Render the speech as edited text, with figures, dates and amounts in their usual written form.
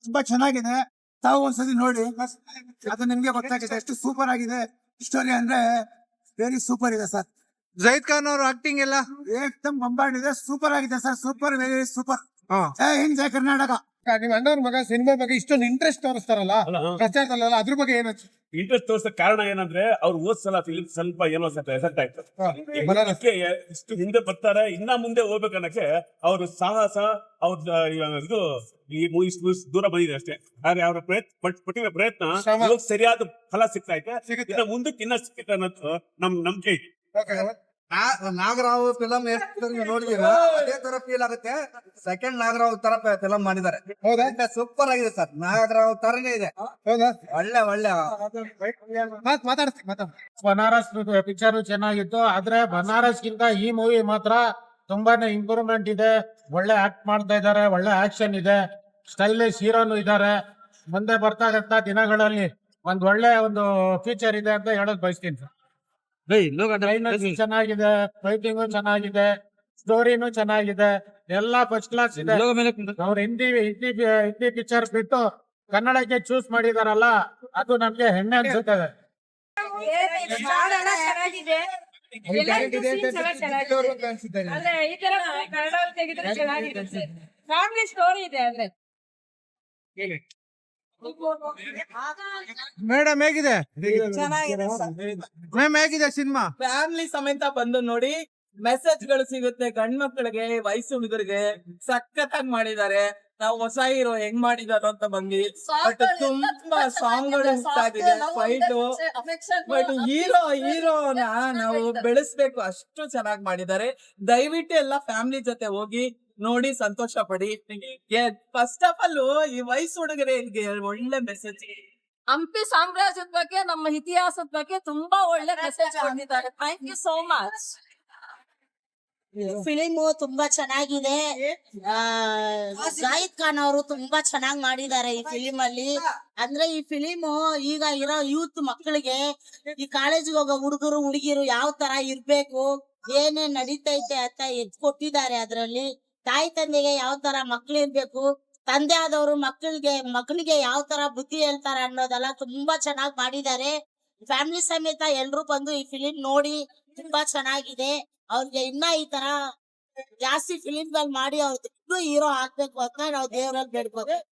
ತುಂಬಾ ಚೆನ್ನಾಗಿದೆ. ತಾವು ಒಂದ್ಸತಿ ನೋಡಿ, ಅದು ನಿಮ್ಗೆ ಗೊತ್ತಾಗುತ್ತೆ ಎಷ್ಟು ಸೂಪರ್ ಆಗಿದೆ ಸ್ಟೋರಿ ಅಂದ್ರೆ. ವೆರಿ ಸೂಪರ್ ಇದೆ ಸರ್. ಜೈದ್ ಖಾನ್ ಅವ್ರ ಆಕ್ಟಿಂಗ್ ಎಲ್ಲ ಏಕ್ದಮ್ ಬಂಬಾರ್ಡ್ ಇದೆ, ಸೂಪರ್ ಆಗಿದೆ ಸರ್. Super, very super. ಜೈ ಹಿಂದ್, ಜೈ ಕರ್ನಾಟಕ. ನಿಮ್ ಅಣ್ಣವ್ರ ಮಗ ಸಿನಿಮಾ ಬಗ್ಗೆ ಇಷ್ಟೊಂದು ಇಂಟ್ರೆಸ್ಟ್ ತೋರಿಸ್ತಾರಲ್ಲ ಪ್ರಚಾರದಲ್ಲ, ಅದ್ರ ಬಗ್ಗೆ ಏನ್ ಇಂಟ್ರೆಸ್ಟ್ ತೋರ್ಸೋ ಕಾರಣ ಏನಂದ್ರೆ ಅವ್ರು ಓದ್ಸಲ ಫಿಲಿಮ್ ಸ್ವಲ್ಪ ಏನೋ ಸ್ವಲ್ಪ ಎಫೆಕ್ಟ್ ಆಯ್ತು. ಅದಕ್ಕೆ ಇಷ್ಟು ಹಿಂದೆ ಬರ್ತಾರೆ, ಇನ್ನ ಮುಂದೆ ಹೋಗ್ಬೇಕನ್ನಕ್ಕೆ ಅವ್ರ ಸಾಹಸ, ಅವ್ರ ಇದು ಈ ಮೂವೀಸ್ ದೂರ ಬಂದಿದೆ ಅಷ್ಟೇ. ಆದ್ರೆ ಅವ್ರ ಪಟ್ಟಿನ ಪ್ರಯತ್ನ ಇವಾಗ ಸರಿಯಾದ ಫಲ ಸಿಗ್ತಾ ಇದೆ. ಇನ್ನ ಮುಂದಕ್ಕೆ ಇನ್ನ ಸಿಕ್ಕತ್ತೆ ಅನ್ನೋದು ನಂಬಿಕೆ ಇದೆ. ನಾಗರಾವ್ ಫಿಲಂ ನೋಡಿದೀರಾ, ಅದೇ ತರ ಫೀಲ್ ಆಗುತ್ತೆ. ಸೆಕೆಂಡ್ ನಾಗರಾವ್ ತರ ಫಿಲಂ ಮಾಡಿದ್ದಾರೆ. ಹೌದಾ? ಸೂಪರ್ ಆಗಿದೆ ಸರ್. ನಾಗರಾವ್ ತರನೇ ಇದೆ. ಹೌದಾ? ಒಳ್ಳೆ ಮಾತಾಡ್ತೀನಿ. ಬನಾರಸ್ ಪಿಕ್ಚರ್ ಚೆನ್ನಾಗಿತ್ತು. ಆದ್ರೆ ಬನಾರಸ್ ಗಿಂತ ಈ ಮೂವಿ ಮಾತ್ರ ತುಂಬಾನೇ ಇಂಪ್ರೂವ್ಮೆಂಟ್ ಇದೆ. ಒಳ್ಳೆ ಆಕ್ಟ್ ಮಾಡ್ತಾ ಇದಾರೆ, ಒಳ್ಳೆ ಆಕ್ಷನ್ ಇದೆ, ಸ್ಟೈಲಿಶ್ ಹೀರೋನು ಇದಾರೆ. ಮುಂದೆ ಬರ್ತಾಗಂತ ದಿನಗಳಲ್ಲಿ ಒಳ್ಳೆ ಫ್ಯೂಚರ್ ಇದೆ ಅಂತ ಹೇಳಕ್ ಬಯಸ್ತೀನಿ ಸರ್. ಚೆನ್ನಾಗಿದೆ, ಫೈಟಿಂಗು ಚೆನ್ನಾಗಿದೆ, ಸ್ಟೋರಿನೂ ಚೆನ್ನಾಗಿದೆ, ಎಲ್ಲಾ ಫಸ್ಟ್ ಕ್ಲಾಸ್ ಇದೆ. ಅವ್ರು ಹಿಂದಿ ಪಿಕ್ಚರ್ ಬಿಟ್ಟು ಕನ್ನಡಕ್ಕೆ ಚೂಸ್ ಮಾಡಿದಾರಲ್ಲ, ಅದು ನಮ್ಗೆ ಹೆಮ್ಮೆ ಅನ್ಸುತ್ತದೆ. ಫ್ಯಾಮಿಲಿ ಸ್ಟೋರಿ ಇದೆ ಅಂದ್ರೆ. ಮೇಡಮ್ ಹೇಗಿದೆ? ಚೆನ್ನಾಗಿದೆ ಮ್ಯಾಮ್ ಹೇಗಿದೆ ಸಿನಿಮಾ? ಫ್ಯಾಮಿಲಿ ಸಮೇತ ಬಂದು ನೋಡಿ. ಮೆಸೇಜ್ ಗಳು ಸಿಗುತ್ತೆ ಗಂಡ್ ಮಕ್ಕಳಿಗೆ, ವಯಸ್ಸು ಹುಡುಗರಿಗೆ. ಸಖತ್ತಾಗಿ ಮಾಡಿದ್ದಾರೆ. ನಾವು ಹೊಸ ಹೀರೋ ಹೆಂಗ್ ಮಾಡಿದಾರೋ ಅಂತ ಬಂದ್ವಿ. ಬಟ್ ತುಂಬಾ ಸಾಂಗ್ ಗಳು ಇಷ್ಟ ಆಗಿದೆ, ಫೈಟ್. ಬಟ್ ಹೀರೋನ ನಾವು ಬೆಳೆಸ್ಬೇಕು, ಅಷ್ಟು ಚೆನ್ನಾಗಿ ಮಾಡಿದ್ದಾರೆ. ದಯವಿಟ್ಟು ಎಲ್ಲ ಫ್ಯಾಮಿಲಿ ಜೊತೆ ಹೋಗಿ ನೋಡಿ ಸಂತೋಷ ಪಡಿ. ಫಸ್ಟ್ ಆಫ್ ಆಲ್ ಈ ವಯಸ್ಸು ಹುಡುಗರಿಗೆ ಒಳ್ಳೆ ಮೆಸೇಜ್. ಹಂಪಿ ಸಾಮ್ರಾಜ್ಯದ ಬಗ್ಗೆ, ನಮ್ಮ ಇತಿಹಾಸದ ಬಗ್ಗೆ ತುಂಬಾ ಒಳ್ಳೆ ಮೆಸೇಜ್ ಕೊಟ್ಟಿದ್ದಾರೆ. Thank you so much. Film ತುಂಬಾ ಚೆನ್ನಾಗಿದೆ. ಜಾಹಿದ್ ಖಾನ್ ಅವರು ತುಂಬಾ ಚೆನ್ನಾಗಿ ಮಾಡಿದ್ದಾರೆ ಈ ಫಿಲಿಮ್ ಅಲ್ಲಿ. ಅಂದ್ರೆ ಈ ಫಿಲಿಮು ಈಗ ಇರೋ ಯೂತ್ ಮಕ್ಕಳಿಗೆ, ಈ ಕಾಲೇಜಿಗೆ ಹೋಗೋ ಹುಡುಗರು ಹುಡುಗಿರು ಯಾವ ತರ ಇರ್ಬೇಕು, ಏನೇನ್ ನಡೀತೈತೆ ಅಂತ ಕೊಟ್ಟಿದ್ದಾರೆ. ಅದ್ರಲ್ಲಿ ತಾಯಿ ತಂದೆಗೆ ಯಾವ ತರ ಮಕ್ಳು ಇರ್ಬೇಕು, ತಂದೆ ಆದವರು ಮಕ್ಕಳಿಗೆ ಯಾವ ತರ ಬುದ್ಧಿ ಹೇಳ್ತಾರೆ ಅನ್ನೋದೆಲ್ಲ ತುಂಬಾ ಚೆನ್ನಾಗಿ ಮಾಡಿದ್ದಾರೆ. ಫ್ಯಾಮಿಲಿ ಸಮೇತ ಎಲ್ರು ಬಂದು ಈ ಫಿಲಿಮ್ ನೋಡಿ. ತುಂಬಾ ಚೆನ್ನಾಗಿದೆ. ಅವ್ರಿಗೆ ಇನ್ನ ಈ ತರ ಜಾಸ್ತಿ ಫಿಲಿಮ್ ಗಳು ಮಾಡಿ ಅವ್ರ ಹೀರೋ ಆಗ್ಬೇಕು ಅಂತ ನಾವು ದೇವರಲ್ಲಿ ಬೇಡ್ಕೋಬೇಕು.